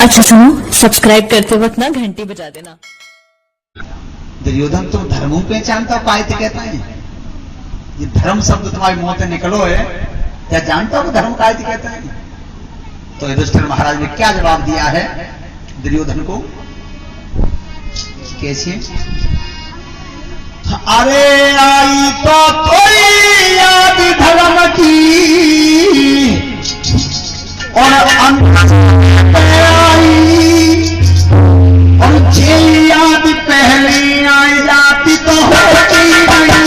अच्छा सुनो, सब्सक्राइब करते वक्त ना घंटी बजा देना। दुर्योधन तुम धर्मों पहचानता पाए थे कहता है, ये धर्म शब्द तुम्हारे मुंह से निकलो है, क्या जानता हो धर्म का कहता है? तो युधिष्ठिर महाराज ने क्या जवाब दिया है दुर्योधन को? कैसे? अरे आई तो कोई याद धर्म की और अंत आई, और जे याद पहले आई जाती तो होती नहीं।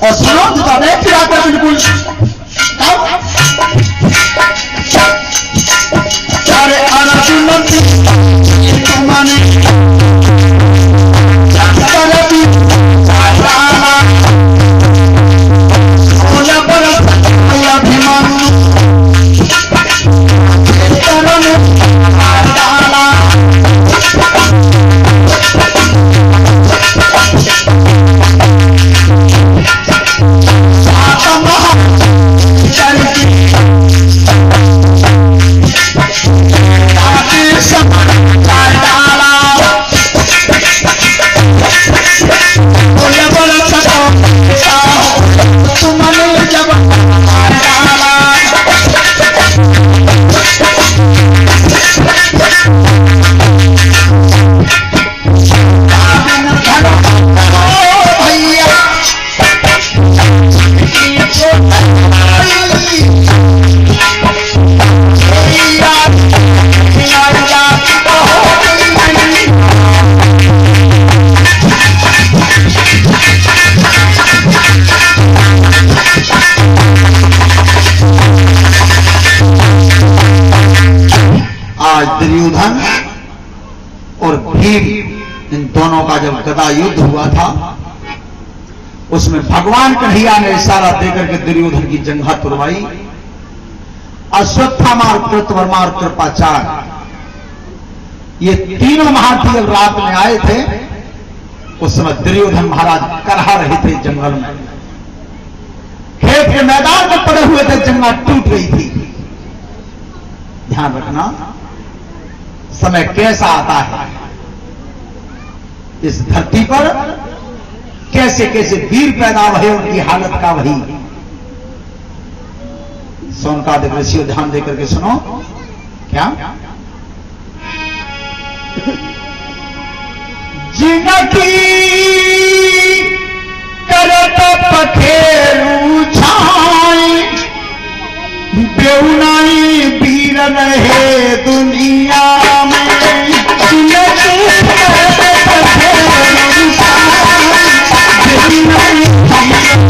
और सुनो की बात है बिल्कुल। अरे अर्जुन दुर्योधन और भीम इन दोनों का जब गदा युद्ध हुआ था, उसमें भगवान कन्हैया ने इशारा देकर के दुर्योधन की जंघा तुड़वाई। अश्वत्थामा, कृतवर्मा और कृपाचार्य, ये तीनों महाधील रात में आए थे। उस समय दुर्योधन महाराज करहा रहे थे जंगल में, खेत के मैदान में पड़े हुए थे, जंघा टूट रही थी। ध्यान रखना, समय कैसा आता है इस धरती पर, कैसे कैसे वीर पैदा हुए, उनकी हालत का वही। सोनकादिक ऋषियों ध्यान देकर के सुनो क्या। जिनकी करत पखेरु छाई बेउनाई वीर रहे दुनिया में। जिनकी करत पखेरु छाई बेउनाई वीर रहे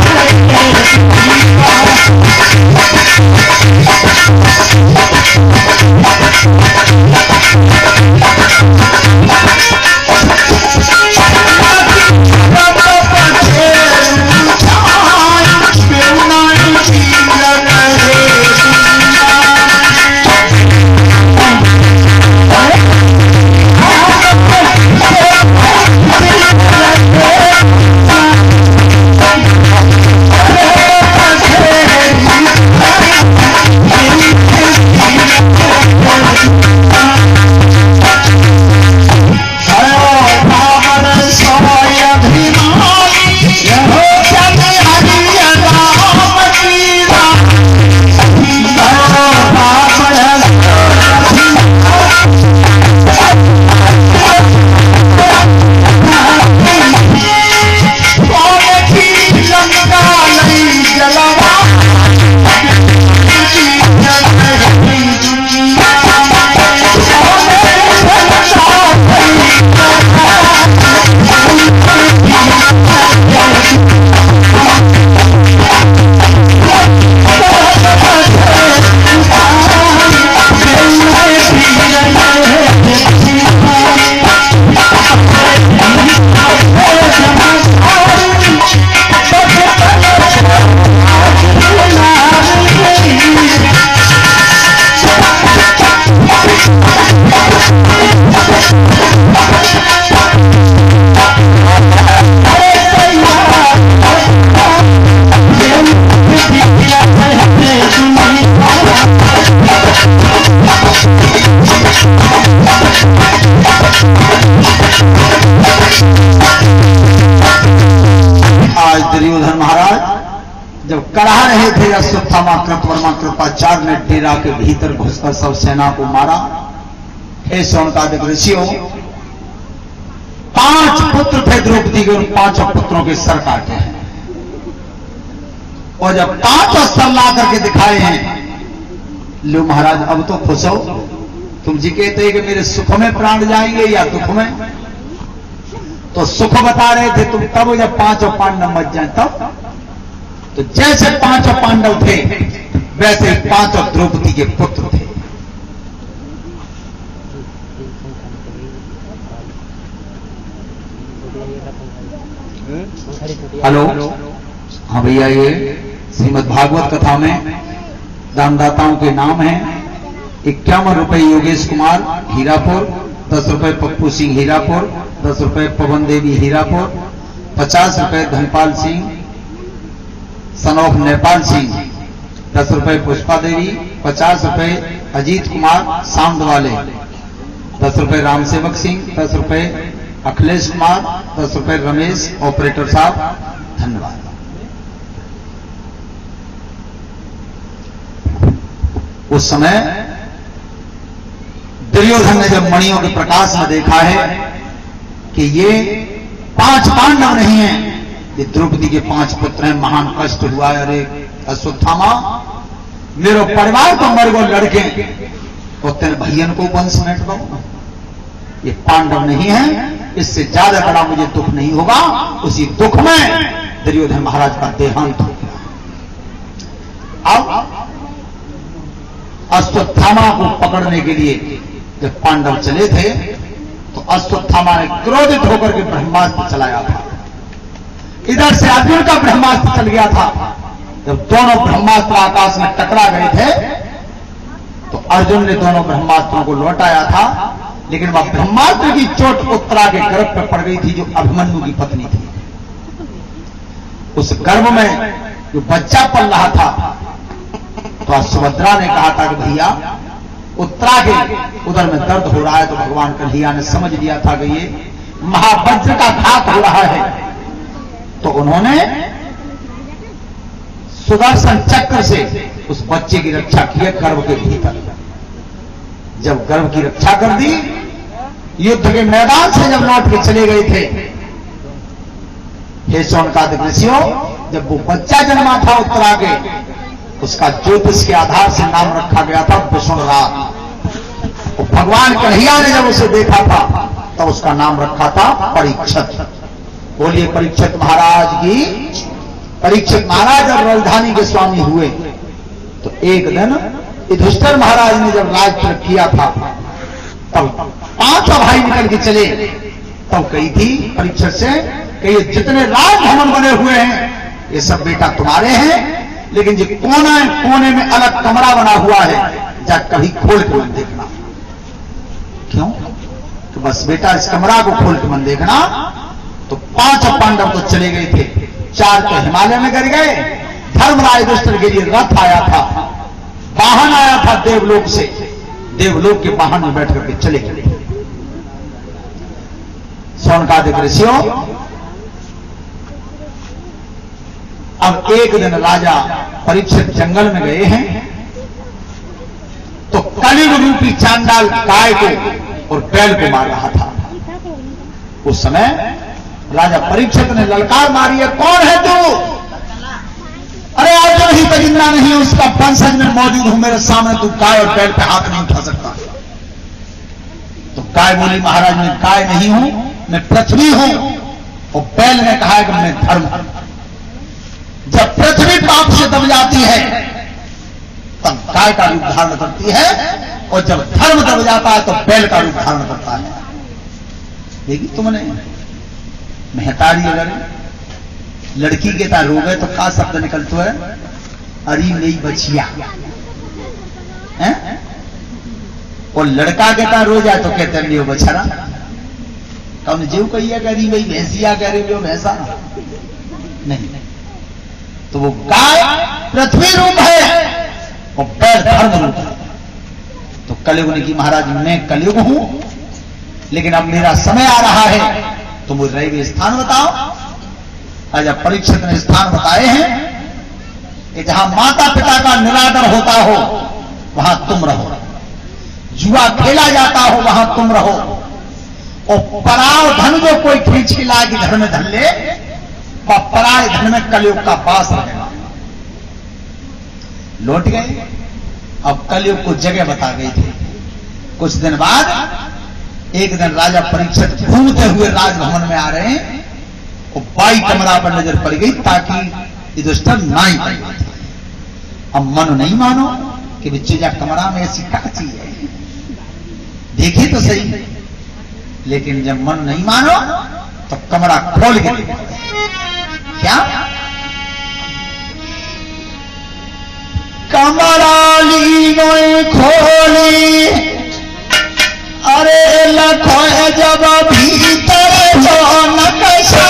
दुर्योधन महाराज जब करा रहे थे अश्वत्थामा कृतवर्मा कृपाचार्य ने डेरा के भीतर घुसकर सब सेना को मारा। हे शौनकादिक ऋषियों, 5 पुत्र थे द्रौपदी के, उन 5 पुत्रों के सर काटे हैं और जब 5 अस्त्र ला करके दिखाए हैं, लो महाराज अब तो खुश हो, तुम जी कहते हैं कि मेरे सुख में प्राण जाएंगे या दुख में, तो सुख बता रहे थे तुम तब जब 5 पांडव मर जाए तब। तो जैसे 5 पांडव थे वैसे 5 द्रौपदी के पुत्र थे। हेलो, हाँ भैया, ये श्रीमद् भागवत कथा में दानदाताओं के नाम हैं। 51 रुपए योगेश कुमार हीरापुर, 10 रुपए पप्पू सिंह हीरापुर, 10 रुपए पवन देवी हीरापुर, 50 रुपए धनपाल सिंह सन ऑफ नेपाल सिंह, 10 रुपए पुष्पा देवी, 50 रुपए अजीत कुमार साउंड वाले, 10 रुपए रामसेवक सिंह, 10 रुपए अखिलेश कुमार, 10 रुपए रमेश ऑपरेटर साहब, धन्यवाद। उस समय दुर्योधन ने जब मणियों के प्रकाश में देखा है कि ये 5 पांडव नहीं हैं, ये द्रौपदी के 5 पुत्र हैं, महान कष्ट हुआ। अरे अश्वत्थामा, मेरो परिवार तो मर गो लड़के और तेरे भैयन को वंश में दो, ये पांडव नहीं है, इससे ज्यादा बड़ा मुझे दुख नहीं होगा। उसी दुख में दुर्योधन महाराज का देहांत हो गया। अब अश्वत्थामा को पकड़ने के लिए जब पांडव चले थे तो अश्वत्थामा ने क्रोधित होकर के ब्रह्मास्त्र चलाया था। इधर से अर्जुन का ब्रह्मास्त्र चल गया था। जब दोनों ब्रह्मास्त्र आकाश में टकरा गए थे तो अर्जुन ने दोनों ब्रह्मास्त्रों को लौटाया था, लेकिन वह ब्रह्मास्त्र की चोट उत्तरा के गर्भ पर पड़ गई थी, जो अभिमन्यु की पत्नी थी। उस गर्भ में जो बच्चा पल रहा था तो सुभद्रा ने कहा था कि भैया उत्तरा के उधर में दर्द हो रहा है, तो भगवान कन्हैया ने समझ लिया था कि ये महावज्र का घात हो रहा है, तो उन्होंने सुदर्शन चक्र से उस बच्चे की रक्षा की गर्भ के भीतर। जब गर्भ की रक्षा कर दी युद्ध के मैदान से जब लौट के चले गए थे, हे शौनकादिक ऋषियों, जब वो बच्चा जन्मा था उत्तरागे, उसका ज्योतिष के आधार से नाम रखा गया था विष्णुराज। तो भगवान कन्हैया ने जब उसे देखा था तब तो उसका नाम रखा था परीक्षित। बोलिए परीक्षित महाराज की। परीक्षित महाराज जब राजधानी के स्वामी हुए तो एक दिन युधिष्ठिर महाराज ने जब राज किया था तब 5 भाई निकल के चले, तब कही थी परीक्षित से कि ये जितने राजभवन बने हुए हैं ये सब बेटा तुम्हारे हैं, लेकिन जो कोने में अलग कमरा बना हुआ है जा कभी खोल के मत देखना। क्यों? तो बस बेटा इस कमरा को खोल के मत देखना। तो 5 पांडव तो चले गए थे, 4 तो हिमालय में गिर गए। धर्मराज युधिष्ठिर के लिए रथ आया था, वाहन आया था देवलोक से, देवलोक के वाहन में बैठ करके चले गए। शौनकादिक ऋषियों, अब एक दिन राजा परीक्षित जंगल में गए हैं तो कलियुग रूपी चांडाल गाय को और बैल को मार रहा था। उस समय राजा परीक्षित ने ललकार मारी है, कौन है तू? अरे आज जो नहीं तजिंदा नहीं है उसका वंशज में मौजूद हूं, मेरे सामने तू गाय और बैल पे हाथ नहीं उठा सकता। तो गाय बोली महाराज मैं गाय नहीं हूं, मैं पृथ्वी हूं। और बैल ने कहा कि मैं धर्म हूं। जब पृथ्वी पाप से दब जाती है तब गाय का रूप धारण करती है, और जब धर्म दब जाता है तो बैल का रूप धारण करता है। देखी तुमने मेहतारी अगर लड़की के ता रो गए तो क्या शब्द निकलता है? अरी मेरी बचिया है। और लड़का के ता रो जाए तो कहते हैं लियो बछड़ा। कम जीव कहिए करी भाई भैंसिया कह रहे हो भैंसा नहीं। तो वो गाय पृथ्वी रूप है और बैल धर्म रूप है। तो कलयुग ने की महाराज मैं कलयुग हूं, लेकिन अब मेरा समय आ रहा है, तो मुझे रह गए स्थान बताओ। आज परीक्षित ने स्थान बताए हैं कि जहां माता पिता का निरादर होता हो वहां तुम रहो, जुआ खेला जाता हो वहां तुम रहो, और पराव धन जो कोई खींच खिला के घर में धन ले, और पराय धन में कलयुग का पास रहेगा। लौट गए। अब कलयुग को जगह बता गई थी। कुछ दिन बाद एक दिन राजा परीक्षित घूमते हुए राजभवन में आ रहे हैं, और बाई कमरा पर नजर पड़ गई ताकि युधिष्ठिर ना ही पाए। अब मन नहीं मानो कि बच्चे जा कमरा में ऐसी क्या चीज है, देखी तो सही। लेकिन जब मन नहीं मानो तो कमरा खोल के क्या कमरा ली गई खोली, अरे लखो जब भीतर जो नक्शा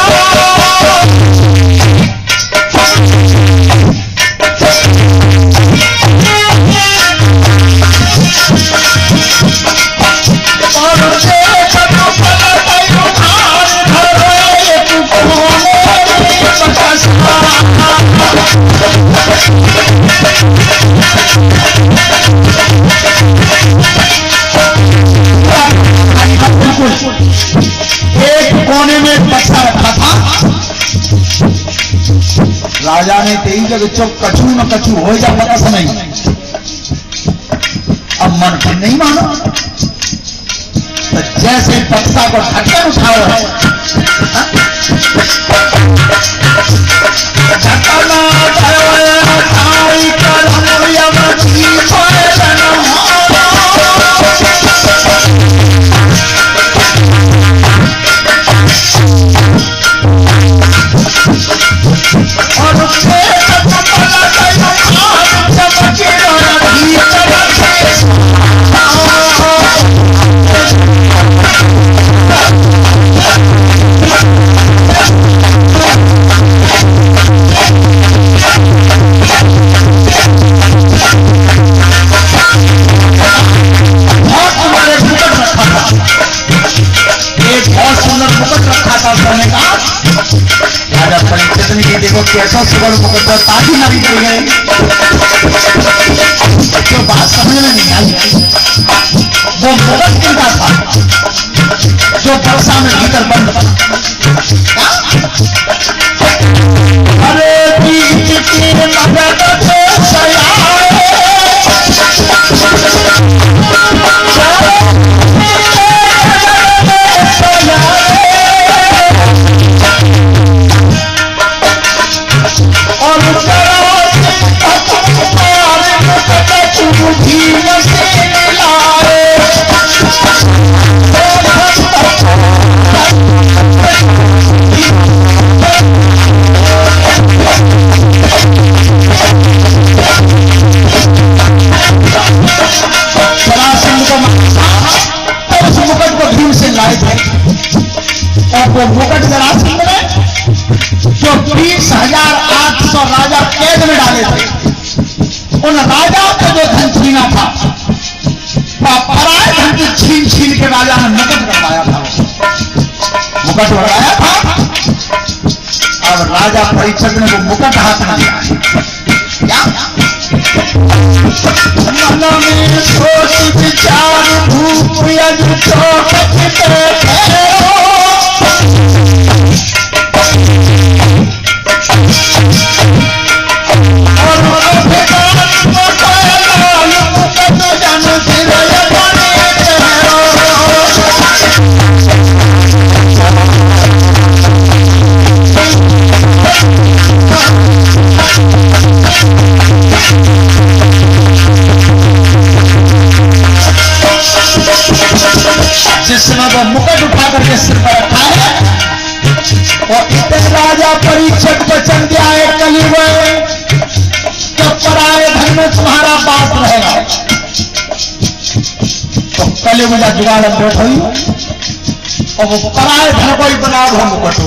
एक कोने में बक्सा रखा था। राजा ने तेई जब चुप कछू न कछू हो जा पता से नहीं। अब मन फिर नहीं मानो, तो जैसे बक्सा को ढक्कन उठाओ, देखो कैसा सुगर मुकद्दर ताजी नबी कर गए। तो बात समझ में नहीं आई, वो मुकद्दर किनका था? जो वर्षा में भीतर बंद अरे बीच की मदद से वो मुकट जरासंध में जो 20,800 राजा कैद में डाले थे, उन राजाओं का जो धन छीना था वह पराये धन की छीन छीन के राजा ने मुकट बनवाया था, मुकट बनवाया था। अब राजा परीक्षित ने वो मुकट हाथ में लिया क्या मन में सोच विचार धूप यज चौकट जिसने वो मुकट उठा करके सिर पर रखा है और इतने राजा परीक्षक वचन दिया है कलयुग तो पराये धन में तुम्हारा बात रहेगा। तो कलयुग का जुगाड़ बैठ हुई और वो पराये धन को ही बना दो मुकट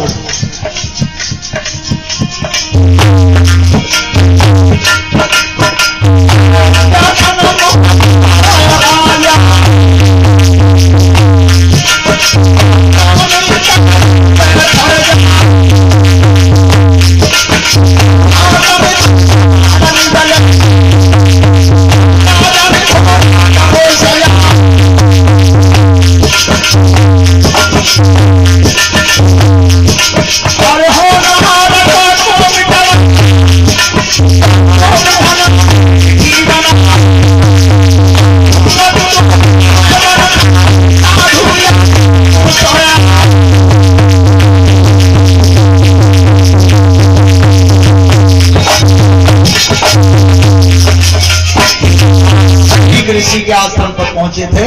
ऋषि के आश्रम पर पहुंचे थे।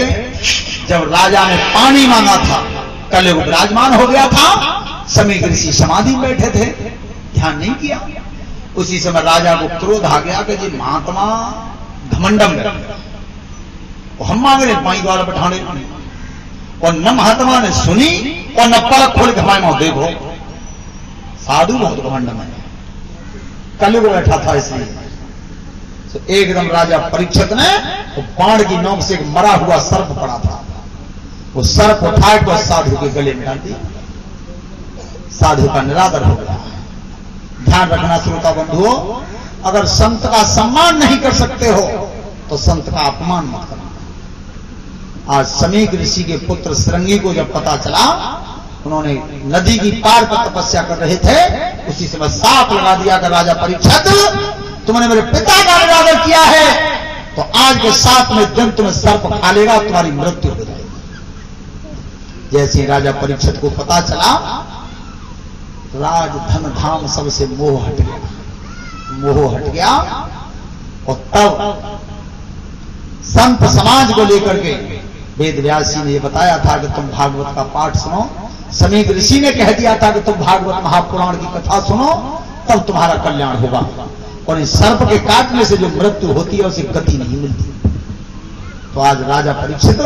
जब राजा ने पानी मांगा था, कलयुग विराजमान हो गया था, समीक ऋषि समाधि में बैठे थे, ध्यान नहीं किया। उसी समय राजा को क्रोध आ गया कि जी महात्मा घमंडम वो हम मांग रहे पानी द्वारा बैठाने और न महात्मा ने सुनी और न पलक खोल के हमारे देखो साधु बहुत घमंडम है। कलयुग बैठा था इसलिए तो एकदम राजा परीक्षित ने तो बाण की नोक से एक मरा हुआ सर्प पड़ा था, वो सर्प उठा के साधु के गले में डाल दिया, साधु का निरादर हो गया। ध्यान रखना श्रोता बंधुओं, अगर संत का सम्मान नहीं कर सकते हो तो संत का अपमान मत करना। आज समीक ऋषि के पुत्र श्रृंगी को जब पता चला, उन्होंने नदी की पार पर तपस्या कर रहे थे, उसी समय साफ लगा दिया कि राजा परीक्षित तुमने मेरे पिता का निरादर किया है तो आज के 7 में दिन तुम्हें सर्प खा लेगा, तुम्हारी मृत्यु हो जाएगी। जैसे राजा परीक्षित को पता चला, राज धन धाम सबसे मोह हट गया और तब संत समाज को लेकर के वेद व्यास जी ने यह बताया था कि तुम भागवत का पाठ सुनो। समीक ऋषि ने कह दिया था कि तुम भागवत महापुराण की कथा सुनो, तब तुम्हारा कल्याण होगा। और इस सर्प के काटने से जो मृत्यु होती है उसे गति नहीं मिलती। तो आज राजा परीक्षित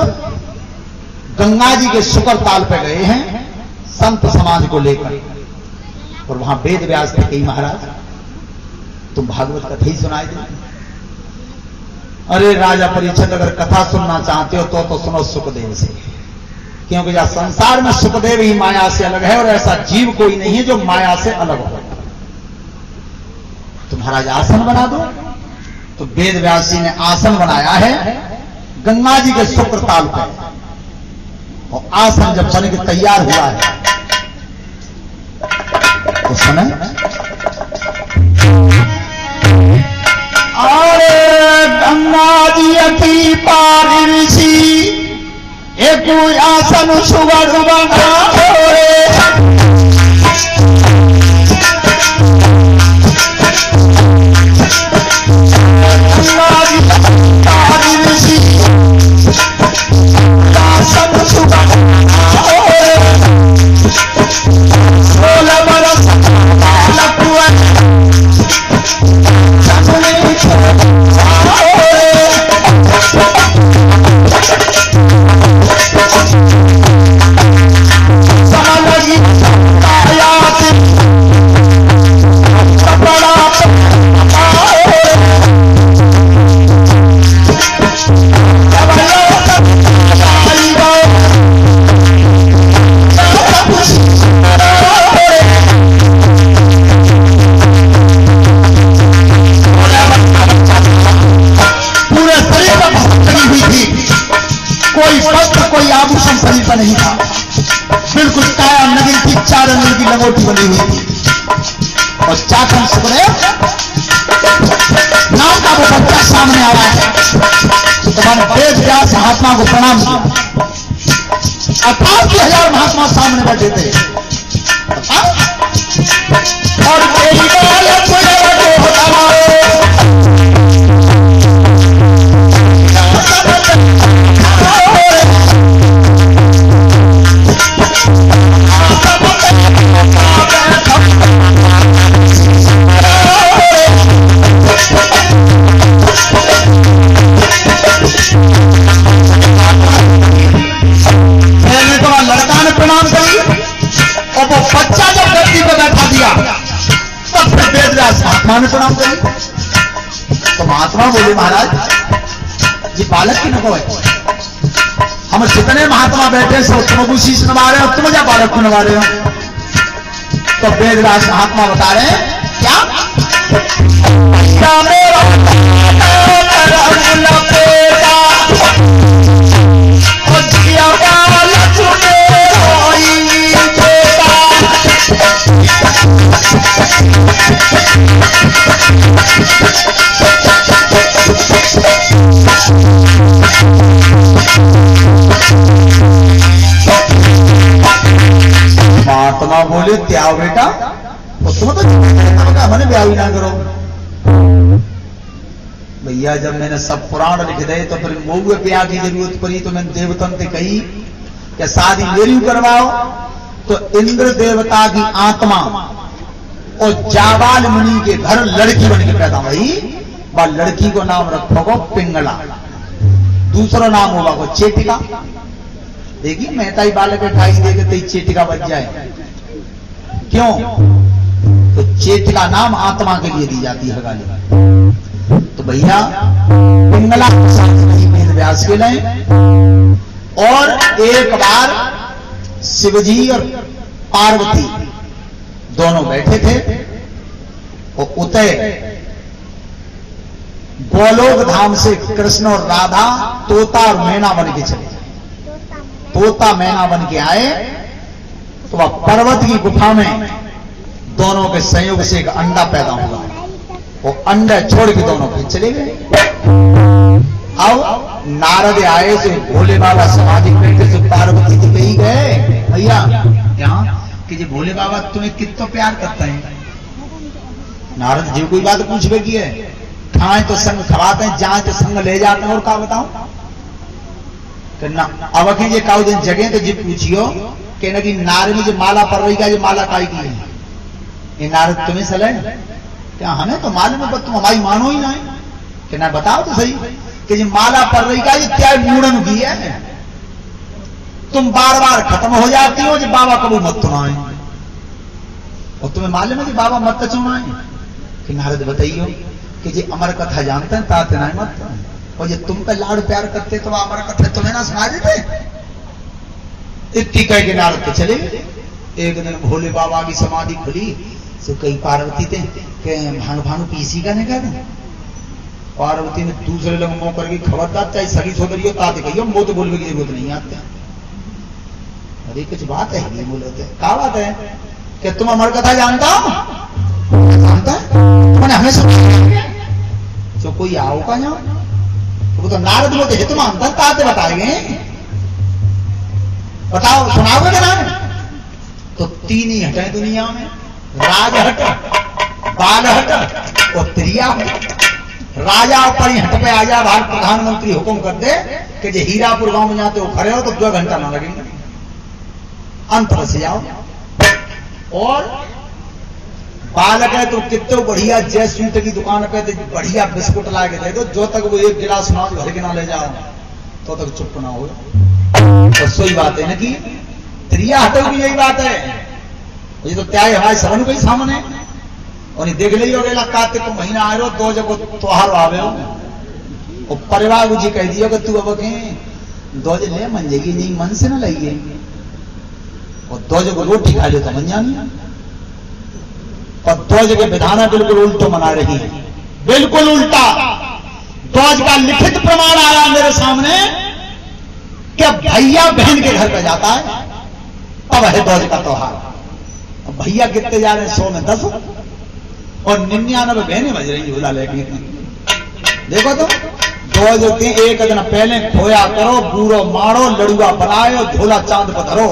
गंगा जी के शुक्र ताल पे गए हैं संत समाज को लेकर, और वहां वेद व्यास ने कही महाराज तुम भागवत कथा ही सुनाई दे। अरे राजा परीक्षित अगर कथा सुनना चाहते हो तो सुनो सुखदेव से, क्योंकि यह संसार में सुखदेव ही माया से अलग है और ऐसा जीव कोई नहीं है जो माया से अलग हो। तो महाराज आसन बना दो। तो वेद व्यास जी ने आसन बनाया है गंगा जी के शुक्र ताल पर, और आसन जब बन के तैयार हुआ है उस समय अरे गंगा जी की पार ऋषि एक आसन सुगढ़ बना नहीं था, बिल्कुल काया नगरी की 4 अंगुल की लंगोटी बनी हुई थी और चाकन सुखदेव नाम का वो बच्चा सामने आया है। तो मैंने वेद व्यास महात्मा को प्रणाम किया। 88,000 महात्मा सामने बैठे थे और महात्मा प्रणाम करिए। तो महात्मा बोले महाराज ये बालक की नको है, हम जितने महात्मा बैठे सो तुमको शीश नवा रहे हो, तुम क्या बालक को नवा रहे हो? तो वेदव्यास महात्मा बता रहे हैं क्या महात्मा बोले त्याव बेटा तुम तो मैंने ब्याह ही ना करो। भैया जब मैंने सब पुराण लिख दे तो फिर मोह ब्याह की जरूरत पड़ी तो मैंने देवतन से कही कि शादी मेरी करवाओ। तो इंद्र देवता की आत्मा और जाबाल मुनि के घर लड़की बन के पैदा हुई। वह लड़की को नाम रखोगे पिंगला, दूसरा नाम होगा को चेटिका। देखिए मेहताई बालक ढाई देगे तो चेटिका बच जाए, क्यों? तो चेटिका नाम आत्मा के लिए दी जाती है गाली। तो भैया पिंगला वेद व्यास के लिए। और एक बार शिवजी और पार्वती दोनों बैठे थे और उतय गोलोक धाम से कृष्ण और राधा तोता और मैना बन के चले। तोता मैना बन के आए तो वह पर्वत की गुफा में दोनों के संयोग से एक अंडा पैदा हुआ। वो अंडा छोड़ के दोनों फिर चले गए। अब नारद आए से भोले बाबा समाधि बैठे से पार्वती जी कही गए भैया क्या कि जी भोले बाबा तुम्हें कितना प्यार करता है। नारद जी कोई बात पूछवे की है, खाए तो संग खवाते हैं, जाए तो संग ले जाते हैं, और क्या बताऊं करना। अब अखें जे काउ दिन जगह तो जी पूछियो कहना कि नारद में जो माला पड़ रही का, ये माला काई की है? ये नारद तुम्हें सलह क्या? हमें तो मालूम है पर तुम हमारी मानो ही ना है। कहना बताओ तो सही कि जो माला पड़ रही का ये क्या मूड़न की है? तुम बार बार खत्म हो जाती हो जो बाबा कबू मत सुनाए, और तुम्हें मालूम है कि बाबा मत सुनाए। कि नारद बताइयो कि जी अमर कथा जानते हैं तात ना मत, और ये तुम पे लाड़ प्यार करते तो अमर कथा तुम्हें ना सुना देते। इतनी कह के नारद के चले। एक दिन भोले बाबा की समाधि खुली तो कई पार्वती थे कि भानु भानु पीसी का नहीं कर। पार्वती ने दूसरे लोग मुंह करके खबरदार चाहे सगी सोदरी हो ताते कहियो, वो तो बोलने की जरूरत नहीं आते। अरे कुछ बात है ये बोले थे, क्या बात है कि तुम अमर कथा जानता हो? जानता है तुमने हमें सब जो कोई आओ का यहाँ वो तो नारद बोलते हित मानता ताते बताएंगे, बताओ सुनाओगे क्या नाम? तो तीन ही हटे दुनिया में, राज हट, बाल हट और त्रिया हट। राजा पर ही हट पे आ जा, भारत प्रधानमंत्री हुक्म कर दे कि जो हीरापुर गांव में जाते हो खड़े हो तो 2 घंटा ना लगेंगे, अंतर से जाओ। और बालक है तो कितने बढ़िया जय स्वीट की दुकान पे बढ़िया बिस्कुट ला के दे दो, जो तक वो 1 गिलास मांस भर के ना ले जाओ तो तक चुप ना हो। तो सही बात है ना कि त्रिया हटो की यही बात है। ये तो त्याग हमारे सबन को ही सामने और देख ली हो गया कार्तिक को महीना आ रहे हो 2 जगह त्योहार आवे हो और परिवार जी कह दियो कि तू अब के 2 जगह ले मन जाएगी नहीं, मन से ना लगी और 2 जगह रोटी खा लो तो मन जानी और 2 जगह विधाना बिल्कुल उल्टो मना रही है, बिल्कुल उल्टा। 2 का लिखित प्रमाण आया मेरे सामने कि भैया बहन के घर पे जाता है तब है 2 का त्योहार। भैया कितने जा रहे हैं 100 में 10 और 99 बहनें बज रही झूला लेके। देखो तो 2 जो थे, एक दिन पहले खोया करो, बूरो मारो, लड़ुआ बनाओ, झोला चांद पर धरो।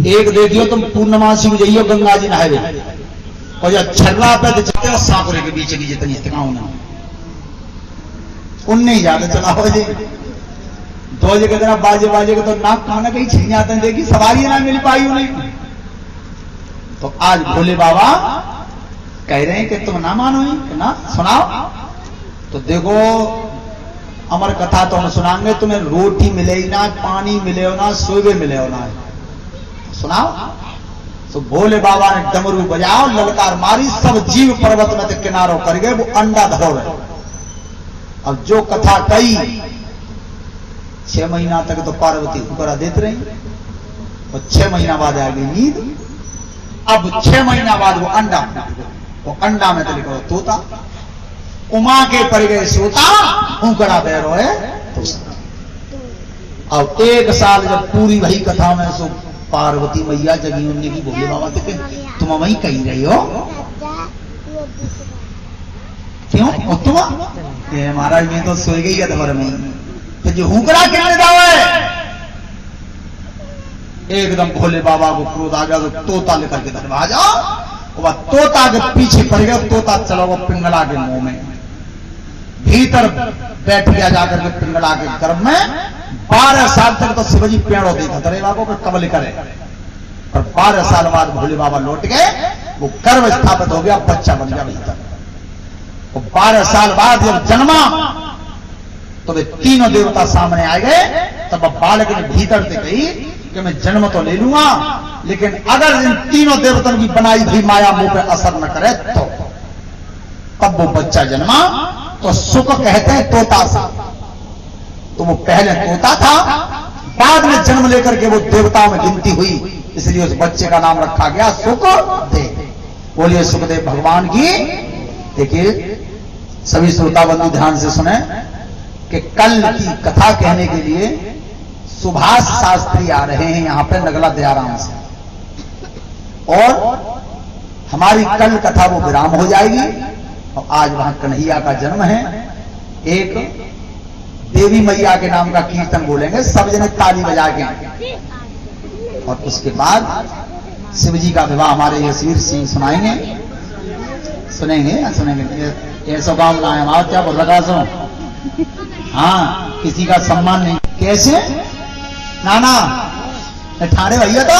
एक देखियो तुम पूर्णमासी को जाइयो गंगा जी नहाए और जब छर्रा पे चलते हो सांकुरे के बीच की जितनी थकाओ ना उन नहीं जाते चलाओ जी। 2 जगह तरफ बाजे के तो नाक खाना कहीं छिन जाते हैं, देखी सवारी ना मिल पाई उन्हें। तो आज भोले बाबा कह रहे हैं कि तुम ना मानो कि ना सुनाओ। तो देखो अमर कथा तो हम सुनाएंगे, तुम्हें रोटी मिले ही ना, पानी मिले हो ना, सोवे मिले हो ना, सुनाओ। तो भोले बाबा ने डमरू बजाओ, ललकार मारी, सब जीव पर्वत में किनारों कर गए, वो अंडा धो रहे। अब जो कथा कही 6 महीना तक तो पार्वती हुकरा देते रही और 6 महीना बाद आ गई नींद। अब 6 महीना बाद वो अंडा में तो लिखो तोता, उमा के पर गए सोता, हुकरा बैरो है तोता। अब 1 साल जब पूरी वही कथा में सो पार्वती मैया जगी, उनने की भोले बाबा थे तुम वही कही रही हो क्यों? तुम महाराज में तो सोई गई है धबर में, तो जो हुकरा कहने जाओ है। एकदम भोले बाबा को क्रोध आ गया, तो तोता लेकर के दरबार जाओ। वह तोता के पीछे पड़ गया, तोता चला वो पिंगला के मुंह में, भीतर बैठ गया जाकर के पिंगला के गर्भ में। 12 साल तक तो शिवजी पेड़ों देखा तरे बाबा को कबल करे, और 12 साल बाद भोले बाबा लौट गए, वो गर्भ स्थापित हो गया, बच्चा बन गया भीतर। 12 साल बाद जब जन्मा तो वे तीनों देवता सामने आ गए। तब बालक ने भीतर से कही कि मैं जन्म तो ले लूंगा, लेकिन अगर इन तीनों देवताओं की बनाई हुई माया मुंह पे असर न करे तो। तब वो बच्चा जन्मा तो सुख कहते हैं तोता सा, तो वो पहले तोता था, बाद में जन्म लेकर के वो देवताओं में गिनती हुई, इसलिए उस बच्चे का नाम रखा गया सुखदेव। बोलिए सुखदेव भगवान की। देखिए सभी श्रोता बंधु ध्यान से सुने कि कल की कथा कहने के लिए सुभाष शास्त्री आ रहे हैं यहाँ पे नगला दयाराम से, और हमारी कल कथा वो विराम हो जाएगी। और आज वहां कन्हैया का जन्म है। एक देवी मैया के नाम का कीर्तन बोलेंगे सब जने ताली बजा के, और उसके बाद शिव जी का विवाह हमारे यशवीर सिंह सुनाएंगे, सुनेंगे। ऐसा काम ना है क्या बोल रखा सो, हाँ किसी का सम्मान नहीं। कैसे नाना ठाणे भैया तो